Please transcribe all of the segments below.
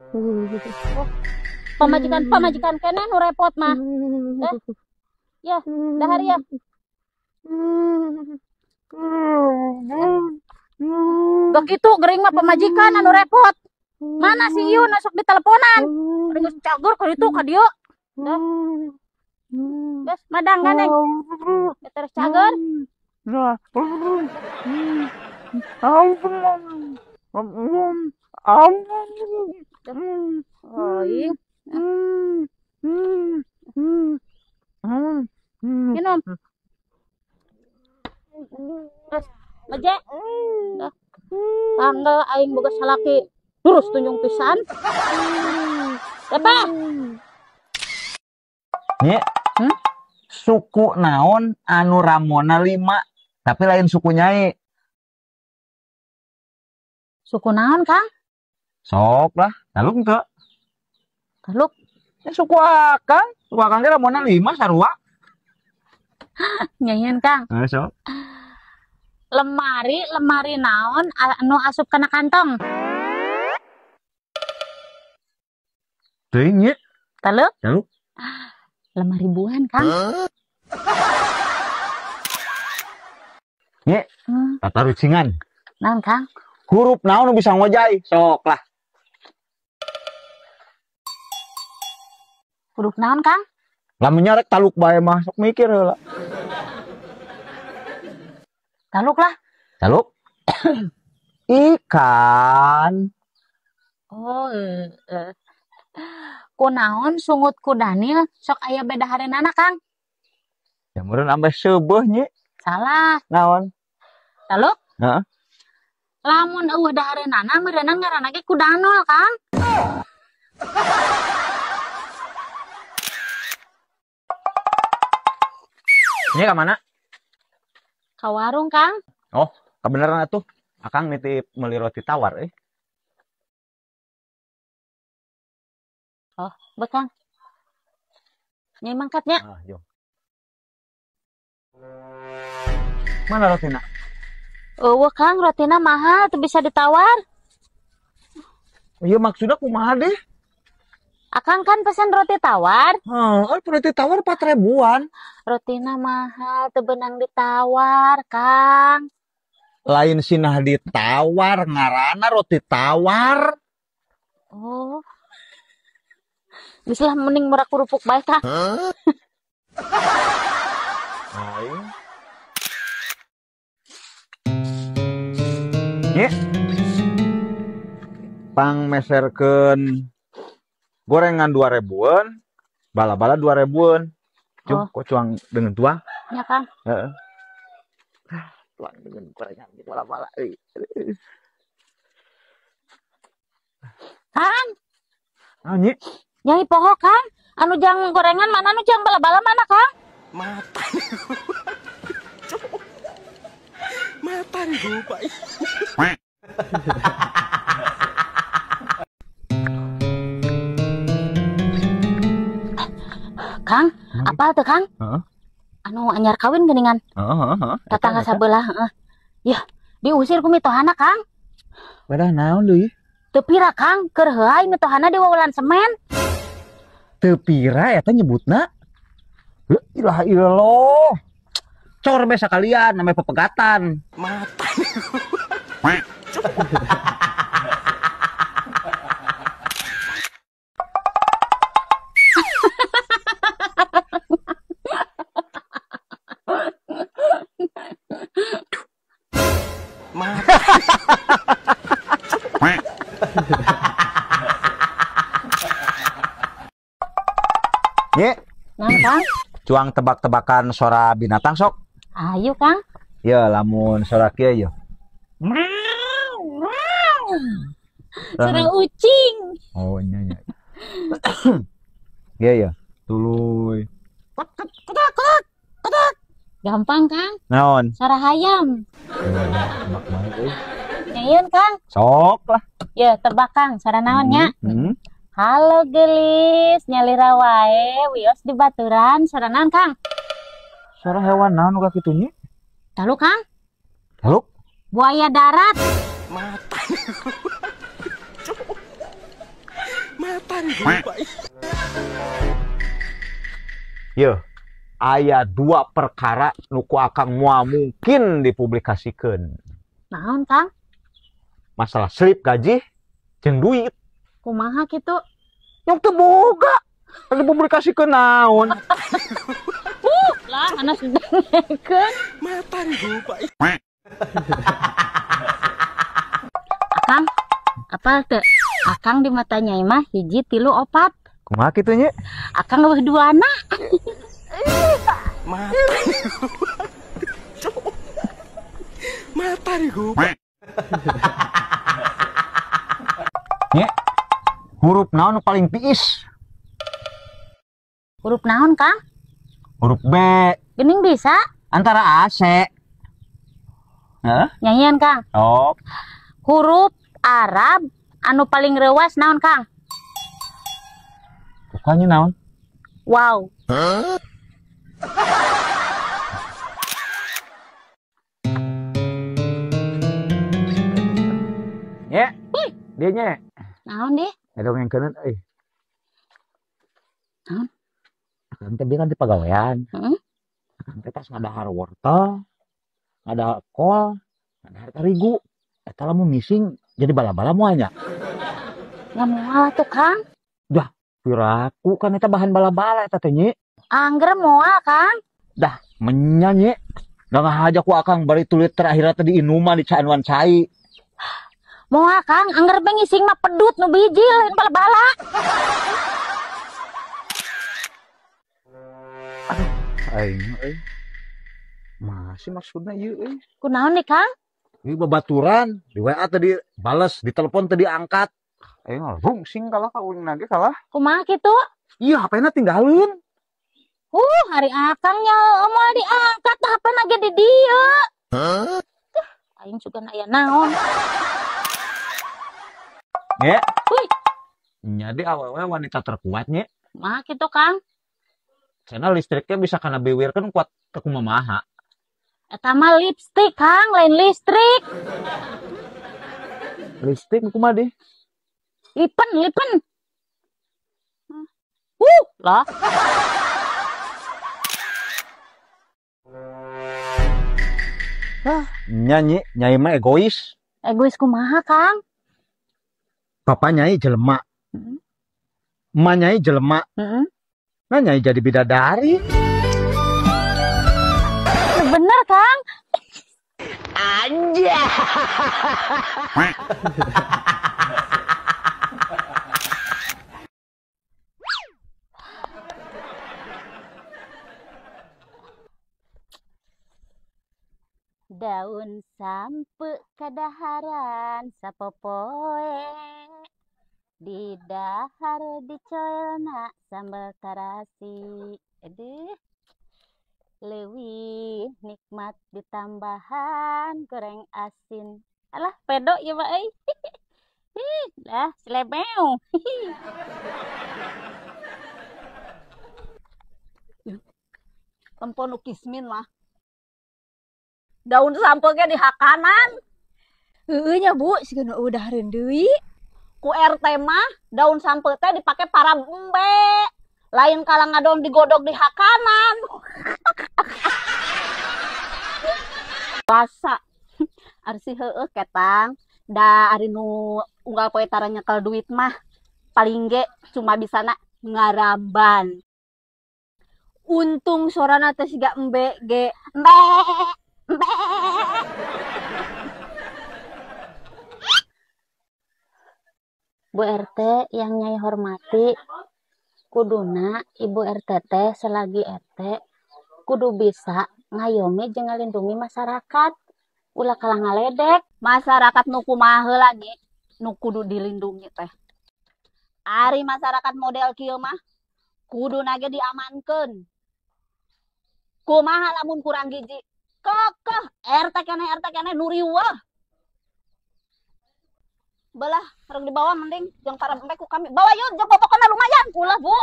Oh, pamajikan kene nu repot mah. Ya, dahar ya. Begitu gering mah pamajikan anu repot. Mana si Ieu masuk di teleponan. Geus cager ka ditu ka dieu. Dah. Geus madang ganeng. Terus cager. Oh, iya. Minum. Terus aja. Dah. Tanggal aing boga salaki. Terus tunjung pisan. Apa? Nye, suku naon anu Ramona 5, tapi lain suku Nyai. Suku naon, Kang? Sok lah, taluk ente. Taluk. Ya suku Akang. Suku Akang ge Ramona 5 sarua. Nyanyian, Kang. Sok. Lemari naon anu asup kana kantong. Teuing nye. Taluk. Taluk. Lemari buan, Kang. Nye, tata rucingan. Naon, Kang? Huruf naon nu bisa ngojai? Sok lah. Huruf naon, Kang? Lamun nyarek taluk bae mah sok mikir heula. Taluk lah. Taluk. Ikan. Oh, kunaon sungut ku Daniel sok aya beda harenana, Kang? Ya meureun ambe seubeuh nye. Salah. Naon? Taluk? Heeh. Lamun eueuh dahareunana meureunna ngaranna ge ku Danol, Kang. Nye ka mana? Ka warung, Kang. Oh, kebenaran atuh. Akang nitip meuli roti tawar Oh, beut, Kang. Nyai mangkatnya. Ah, yo. Mana rotina? Eueuh, Kang, rotina mahal teu bisa ditawar. Iya maksudnya kumaha deh? Akang kan pesen roti tawar. Roti tawar 4 ribuan. Rotina mahal teu beunang ditawar, Kang. Lain sinah ditawar, ngaranna roti tawar. Oh. Geus lah mending merak kerupuk bae, Kang. Nye. Pang meserkeun gorengan 2 ribuan, bala-bala 2 ribuan. Kok cuang dengan tuang? Ya, Kang. Heeh. Tuang dengan gorengan bala-bala. Kang. Nye. Nyai poho, Kang. Anu jang gorengan mana, anu jang bala-bala mana, Kang? Mata mata nih lupa. Kang, apal tuh, Kang? Anu anyar kawin geuningan. Tatangga sabelah, Yah, diusir ku mitohana, Kang. Padahal naon deui? Teu pira, Kang, keur heuai mitohana di wawalan semen. Teu pira eta nyebutna? La ilaha illallah. Cor be sakalian namanya pepegatan. Mata. Nye. Nah, Kang. Cuang tebak-tebakan suara binatang sok. Ayo, Kang. Ya lamun suara kieu yo. Suara ucing. Oh nya. Iya ya. Tuluy. Gampang, Kang. Naon? Suara hayam. Tebak mana euy? Nyaieun, Kang. Sok lah. Ya, tebak, Kang. Suara naonnya? Halo gelis, nyalira wae, wios di baturan, suara naon, Kang? Suara hewan naon uga kitu nya? Tahu, Kang? Tahu? Buaya darat. Mata. Matahari lupa. Ye, aya 2 perkara nuku akang moal mungkin dipublikasikeun. Naon, Kang? Masalah slip gaji jeung duit. Kumaha kitu? Yang teu boga. Dipublikasikeun naon? Lah, anak sudah ngekeun. Matahari lupa. Akang, apa teu? Akang di mata Nyai mah 1, 3, 4. Kumaha kitu nya? Akang eueuh 2 anak. Matahari lupa. Nya. Huruf naon nu paling tiis? Huruf naon, Kang? Huruf B. Geuning bisa? Antara A, C. Heeh? Nyanyian, Kang. Oh, Huruf Arab anu paling reuas naon, Kang? bukannya naon? Wow. Nya. Dia nya. Naon deh? Edong yang keuneun euy. Naon? Akang teh biar kan di pagawean. Heeh. Akang teh pas ngadahar wortel, ngadahar kol, ngadahar terigu. Eta lamun ngising jadi bala-bala moalnya. Nggak moal tuh, Kang. Piraku kan eta bahan bala-bala eta teh nya. Angger moal, Kang. Dah menyanyi. Da ngahaja ku akang bari tulit terakhir teh di Inuma di Caanwan Cai. Moal, Kang. Angger be ngising mah pedut nu biji lain bala-bala. Aing euy. Masih maksudna ieu euy. Kunaon nih, Kang? Ieu babaturan di WA tadi bales, di telepon tadi angkat. Aing rungsing kalah ka uning nage kalah. Kumaha kitu? Iya, HP-na tinggalin. Hari akangnya moal diangkat HP lagi di dieu. Aing juga aya naon. Nya. Wih, Jadi awewe wanita terkuatnya. kumaha kitu, Kang? Karena listriknya bisa kana bewirkeun kuat ke kumaha. Eta mah lipstik, Kang, lain listrik. Listrik kumaha deh? Lipen. Lah. Nyanyi, nyai mah egois. Egois kumaha, Kang? Papa nyai jelema. Emak nyai jelema. Heeh. Nah nyai jadi bidadari. Bener, Kang. Anja. Daun sampe kadaharan sapopoe di dahar dicoelna sambal tarasi. Aduh, leuwih nikmat ditambahan goreng asin. Alah pedo ya Pak euy. Lah selebeu. Tempon kismin mah daun sampelnya di hakanan. Heeh nya Bu, sigana udah deui. Ku RT mah daun sampel teh dipake para embe. Lain kala ngadon digodog di hakanan. Rasa arsi heueuh ketang. Da ari nu unggal poe tara nyekel duit mah paling ge cuma bisana ngaramban. Untung sorana teh siga embe ge. Embe. Bu RT yang Nyai hormati, kuduna Ibu RT teh selagi RT kudu bisa ngayomi jeung ngalindungi masyarakat. Ulah kalah ngaledek. Masyarakat nu kumaha heula nya nu kudu dilindungi teh. Ari masyarakat model kieu mah kuduna ge diamankeun. Kumaha lamun kurang giji? Kokeh RT kene nu riweuh. Belah rek dibawa mending jeung para embe ku kami. Bawa yun jeung popokna lumayan ulah Bu.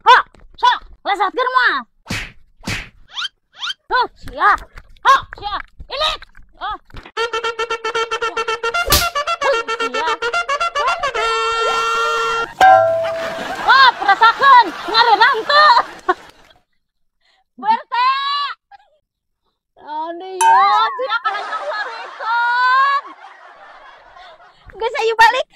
Ha, sok lesatkeun mah. Sia. Ha, sia. Ini. Oh. Sia. Aduh ya, silakan aja warikon. Geus ayo balik.